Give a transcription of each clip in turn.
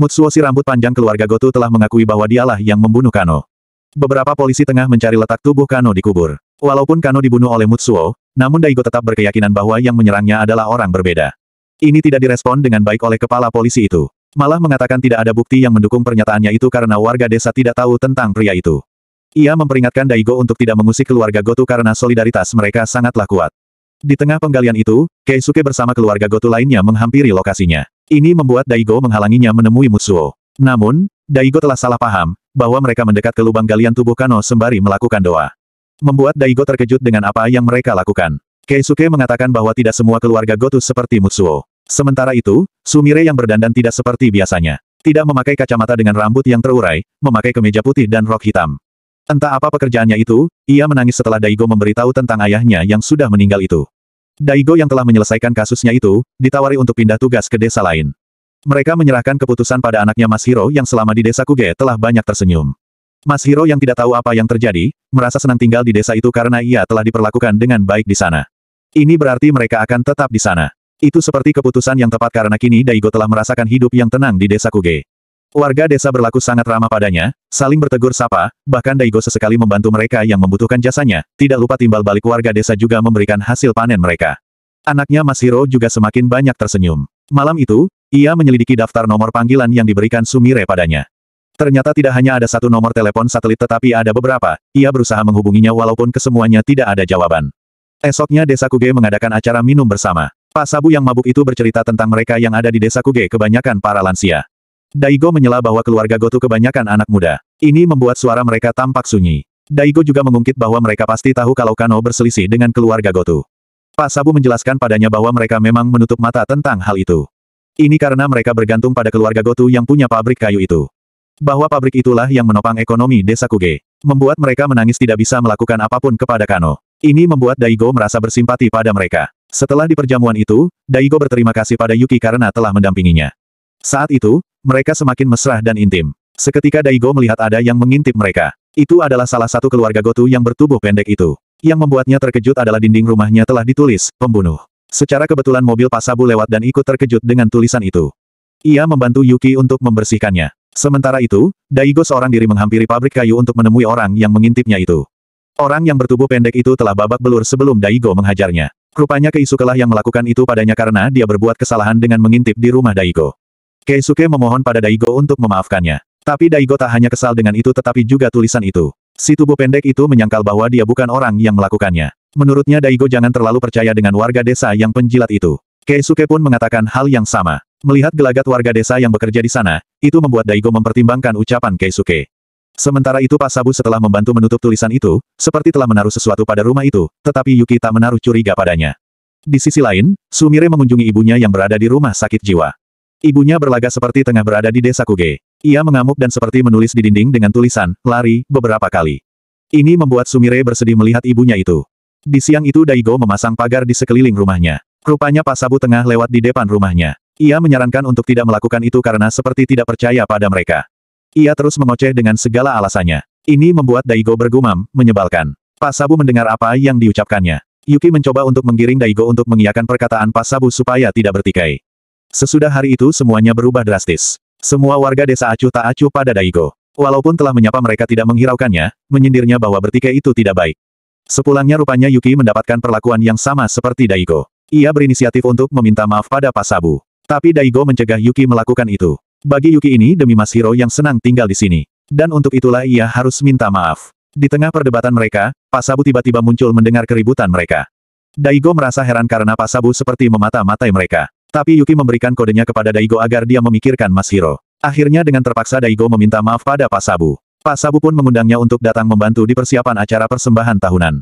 Mutsuo si rambut panjang keluarga Goto telah mengakui bahwa dialah yang membunuh Kano. Beberapa polisi tengah mencari letak tubuh Kano di kubur. Walaupun Kano dibunuh oleh Mutsuo, namun Daigo tetap berkeyakinan bahwa yang menyerangnya adalah orang berbeda. Ini tidak direspon dengan baik oleh kepala polisi itu. Malah mengatakan tidak ada bukti yang mendukung pernyataannya itu karena warga desa tidak tahu tentang pria itu. Ia memperingatkan Daigo untuk tidak mengusik keluarga Goto karena solidaritas mereka sangatlah kuat. Di tengah penggalian itu, Keisuke bersama keluarga Goto lainnya menghampiri lokasinya. Ini membuat Daigo menghalanginya menemui Mutsuo. Namun, Daigo telah salah paham, bahwa mereka mendekat ke lubang galian tubuh Kano sembari melakukan doa. Membuat Daigo terkejut dengan apa yang mereka lakukan. Keisuke mengatakan bahwa tidak semua keluarga Goto seperti Mutsuo. Sementara itu, Sumire yang berdandan tidak seperti biasanya. Tidak memakai kacamata dengan rambut yang terurai, memakai kemeja putih dan rok hitam. Entah apa pekerjaannya itu, ia menangis setelah Daigo memberitahu tentang ayahnya yang sudah meninggal itu. Daigo yang telah menyelesaikan kasusnya itu, ditawari untuk pindah tugas ke desa lain. Mereka menyerahkan keputusan pada anaknya Mas Hiro yang selama di desa Kuge telah banyak tersenyum. Mas Hiro yang tidak tahu apa yang terjadi, merasa senang tinggal di desa itu karena ia telah diperlakukan dengan baik di sana. Ini berarti mereka akan tetap di sana. Itu seperti keputusan yang tepat karena kini Daigo telah merasakan hidup yang tenang di desa Kuge. Warga desa berlaku sangat ramah padanya, saling bertegur sapa, bahkan Daigo sesekali membantu mereka yang membutuhkan jasanya, tidak lupa timbal balik warga desa juga memberikan hasil panen mereka. Anaknya Mas Hiro juga semakin banyak tersenyum. Malam itu, ia menyelidiki daftar nomor panggilan yang diberikan Sumire padanya. Ternyata tidak hanya ada satu nomor telepon satelit tetapi ada beberapa, ia berusaha menghubunginya walaupun kesemuanya tidak ada jawaban. Esoknya desa Kuge mengadakan acara minum bersama. Pak Sabu yang mabuk itu bercerita tentang mereka yang ada di desa Kuge kebanyakan para lansia. Daigo menyela bahwa keluarga Goto kebanyakan anak muda. Ini membuat suara mereka tampak sunyi. Daigo juga mengungkit bahwa mereka pasti tahu kalau Kano berselisih dengan keluarga Goto. Pak Sabu menjelaskan padanya bahwa mereka memang menutup mata tentang hal itu. Ini karena mereka bergantung pada keluarga Goto yang punya pabrik kayu itu. Bahwa pabrik itulah yang menopang ekonomi desa Kuge. Membuat mereka menangis tidak bisa melakukan apapun kepada Kano. Ini membuat Daigo merasa bersimpati pada mereka. Setelah di perjamuan itu, Daigo berterima kasih pada Yuki karena telah mendampinginya. Saat itu, mereka semakin mesra dan intim. Seketika Daigo melihat ada yang mengintip mereka. Itu adalah salah satu keluarga Goto yang bertubuh pendek itu. Yang membuatnya terkejut adalah dinding rumahnya telah ditulis, pembunuh. Secara kebetulan mobil Pak Sabu lewat dan ikut terkejut dengan tulisan itu. Ia membantu Yuki untuk membersihkannya. Sementara itu, Daigo seorang diri menghampiri pabrik kayu untuk menemui orang yang mengintipnya itu. Orang yang bertubuh pendek itu telah babak belur sebelum Daigo menghajarnya. Rupanya Keisuke-lah yang melakukan itu padanya karena dia berbuat kesalahan dengan mengintip di rumah Daigo. Keisuke memohon pada Daigo untuk memaafkannya. Tapi Daigo tak hanya kesal dengan itu tetapi juga tulisan itu. Si tubuh pendek itu menyangkal bahwa dia bukan orang yang melakukannya. Menurutnya Daigo jangan terlalu percaya dengan warga desa yang penjilat itu. Keisuke pun mengatakan hal yang sama. Melihat gelagat warga desa yang bekerja di sana, itu membuat Daigo mempertimbangkan ucapan Keisuke. Sementara itu Pak Sabu setelah membantu menutup tulisan itu, seperti telah menaruh sesuatu pada rumah itu, tetapi Yuki tak menaruh curiga padanya. Di sisi lain, Sumire mengunjungi ibunya yang berada di rumah sakit jiwa. Ibunya berlagak seperti tengah berada di desa Kuge. Ia mengamuk dan seperti menulis di dinding dengan tulisan, lari, beberapa kali. Ini membuat Sumire bersedih melihat ibunya itu. Di siang itu Daigo memasang pagar di sekeliling rumahnya. Rupanya Pak Sabu tengah lewat di depan rumahnya. Ia menyarankan untuk tidak melakukan itu karena seperti tidak percaya pada mereka. Ia terus mengoceh dengan segala alasannya. Ini membuat Daigo bergumam, menyebalkan. Pak Sabu mendengar apa yang diucapkannya. Yuki mencoba untuk menggiring Daigo untuk mengiyakan perkataan Pak Sabu supaya tidak bertikai. Sesudah hari itu semuanya berubah drastis. Semua warga desa acuh tak acuh pada Daigo. Walaupun telah menyapa mereka tidak menghiraukannya, menyindirnya bahwa bertikai itu tidak baik. Sepulangnya rupanya Yuki mendapatkan perlakuan yang sama seperti Daigo. Ia berinisiatif untuk meminta maaf pada Pak Sabu. Tapi Daigo mencegah Yuki melakukan itu. Bagi Yuki ini demi Mas Hiro yang senang tinggal di sini. Dan untuk itulah ia harus minta maaf. Di tengah perdebatan mereka, Pak Sabu tiba-tiba muncul mendengar keributan mereka. Daigo merasa heran karena Pak Sabu seperti memata-matai mereka. Tapi Yuki memberikan kodenya kepada Daigo agar dia memikirkan Mas Hiro. Akhirnya dengan terpaksa Daigo meminta maaf pada Pak Sabu. Pak Sabu pun mengundangnya untuk datang membantu di persiapan acara persembahan tahunan.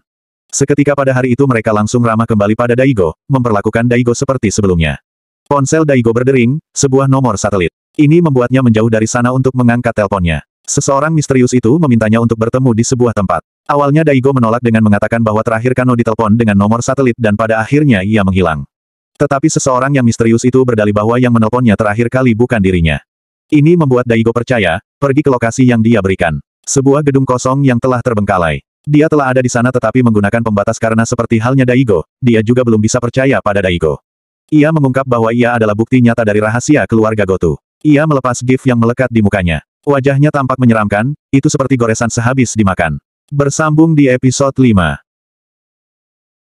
Seketika pada hari itu mereka langsung ramah kembali pada Daigo, memperlakukan Daigo seperti sebelumnya. Ponsel Daigo berdering, sebuah nomor satelit. Ini membuatnya menjauh dari sana untuk mengangkat teleponnya. Seseorang misterius itu memintanya untuk bertemu di sebuah tempat. Awalnya Daigo menolak dengan mengatakan bahwa terakhir Kano ditelepon dengan nomor satelit dan pada akhirnya ia menghilang. Tetapi seseorang yang misterius itu berdalih bahwa yang menelponnya terakhir kali bukan dirinya. Ini membuat Daigo percaya, pergi ke lokasi yang dia berikan. Sebuah gedung kosong yang telah terbengkalai. Dia telah ada di sana tetapi menggunakan pembatas karena seperti halnya Daigo, dia juga belum bisa percaya pada Daigo. Ia mengungkap bahwa ia adalah bukti nyata dari rahasia keluarga Goto. Ia melepas gift yang melekat di mukanya. Wajahnya tampak menyeramkan, itu seperti goresan sehabis dimakan. Bersambung di episode 5.